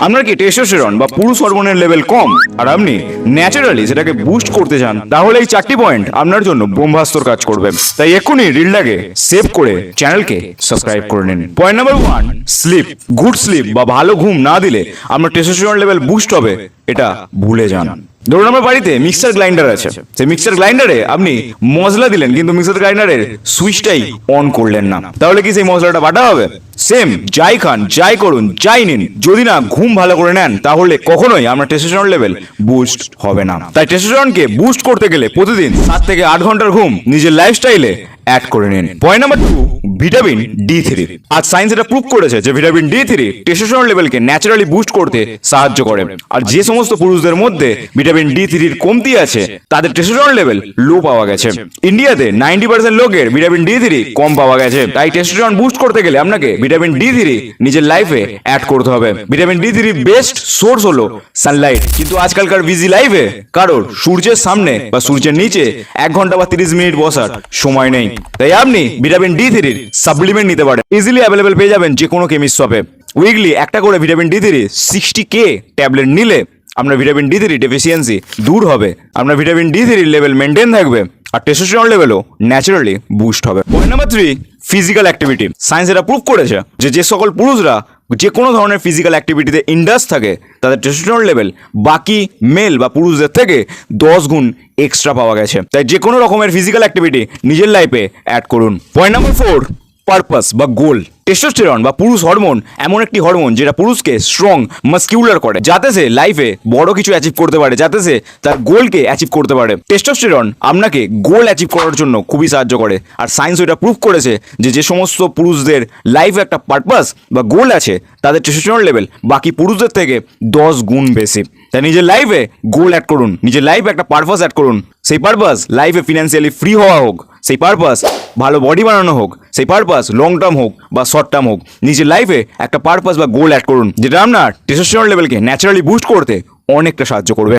আপনার কি টেস্টোস্টেরন বা পুরুষ হরমোনের লেভেল কম আর আপনি ন্যাচারালি সেটাকে বুস্ট করতে চান, তাহলে এই 4টি পয়েন্ট আপনার জন্য ব্রহ্মাস্ত্র কাজ করবে। তাই এক্ষুনি রিলটাকে সেভ করে চ্যানেলকে সাবস্ক্রাইব করে নিন। Point number 1, sleep. Good sleep বা ভালো ঘুম না দিলে আপনার টেস্টোস্টেরন লেভেল বুস্ট হবে এটা ভুলে যান। ধরুন আমার বাড়িতে মিক্সার গ্রাইন্ডার আছে, সেই মিক্সার গ্রাইন্ডারে আপনি মশলা দিলেন কিন্তু মিক্সার গ্রাইন্ডারের সুইচটাই অন করলেন না, তাহলে কি সেই মশলাটা বাটা হবে? সেম, যাই খান, যাই করুন, যাই নিন, যদি না ঘুম ভালো করে নেন তাহলে কখনোই আপনার টেস্টোস্টেরন লেভেল বুস্ট হবে না। তাই টেস্টোস্টেরনকে বুস্ট করতে গেলে প্রতিদিন 7 থেকে 8 ঘন্টার ঘুম নিজের লাইফস্টাইলে অ্যাড করে নিন। Point number 2, vitamin D3। আজ সায়েন্স এটা প্রুভ করেছে যে ভিটামিন D3 টেস্টোস্টেরন লেভেলকে ন্যাচারালি বুস্ট করতে সাহায্য করে। আর যে সমস্ত পুরুষদের মধ্যে ভিটামিন D3 এর কমতি আছে তাদের টেস্টোস্টেরন লেভেল লো পাওয়া গেছে। ইন্ডিয়াতে 90% লোকের ভিটামিন D3 কম পাওয়া গেছে। তাই টেস্টোস্টেরন বুস্ট করতে গেলে আপনাকে ভিটামিন D3 নিজের লাইফে অ্যাড করতে হবে। ভিটামিন D3 বেস্ট সোর্স হলো সানলাইট, কিন্তু আজকালকার বিজি লাইফে কারোর সূর্যের সামনে বা সূর্যের নিচে 1 ঘন্টা বা 30 মিনিট বসার সময় নেই। তাই আপনি ভিটামিন D3 সাপ্লিমেন্ট নিতে পারেন, ইজিলি অ্যাভেলেবেল পেয়ে যাবেন যে কোনো কেমিস্ট শপে। উইকলি একটা করে ভিটামিন D3 60K ট্যাবলেট নিলে আপনার ভিটামিন D3 ডেফিসিয়েন্সি দূর হবে, আপনার ভিটামিন D3 লেভেল মেনটেন থাকবে আর টেস্টোস্টেরন লেভেলও ন্যাচারালি বুস্ট হবে। Point number 3, physical activity. Science এটা প্রুভ করেছে যে সকল পুরুষরা যে কোনো ধরনের ফিজিক্যাল অ্যাক্টিভিটিতে ইন্টারেস্ট থাকে তাদের টেস্টোস্টেরন লেভেল বাকি মেল বা পুরুষদের থেকে 10 গুণ এক্সট্রা পাওয়া গেছে। তাই যে কোনো রকমের ফিজিক্যাল অ্যাক্টিভিটি নিজের লাইফে অ্যাড করুন। পয়েন্ট নাম্বার 4, পারপাস বা গোল। টেস্টোস্টেরন বা পুরুষ হরমোন এমন একটি হরমোন যেটা পুরুষকে স্ট্রং, মাসকিউলার করে, যাতে সে লাইফে বড় কিছু অ্যাচিভ করতে পারে, যাতে সে তার গোলকে অ্যাচিভ করতে পারে। টেস্টোস্টেরন আপনাকে গোল অ্যাচিভ করার জন্য খুবই সাহায্য করে। আর সায়েন্স এটা প্রুভ করেছে যে সমস্ত পুরুষদের লাইফে একটা পারপাস বা গোল আছে তাদের টেস্টোস্টেরন লেভেল বাকি পুরুষদের থেকে 10 গুণ বেশি। তাই নিজের লাইফে গোল অ্যাড করুন, নিজের লাইফে একটা পারপাস অ্যাড করুন। সেই পারপাস লাইফে ফিনান্সিয়ালি ফ্রি হওয়া হোক, সেই পারপাস ভালো বডি বানানো হোক, সেই পারপাস লং টার্ম হোক বা শর্ট টার্ম হোক, নিজের লাইফে একটা পারপাস বা গোল অ্যাড করুন যেটা আপনার টেস্টোস্টেরন লেভেলকে ন্যাচারালি বুস্ট করতে অনেকটা সাহায্য করবে।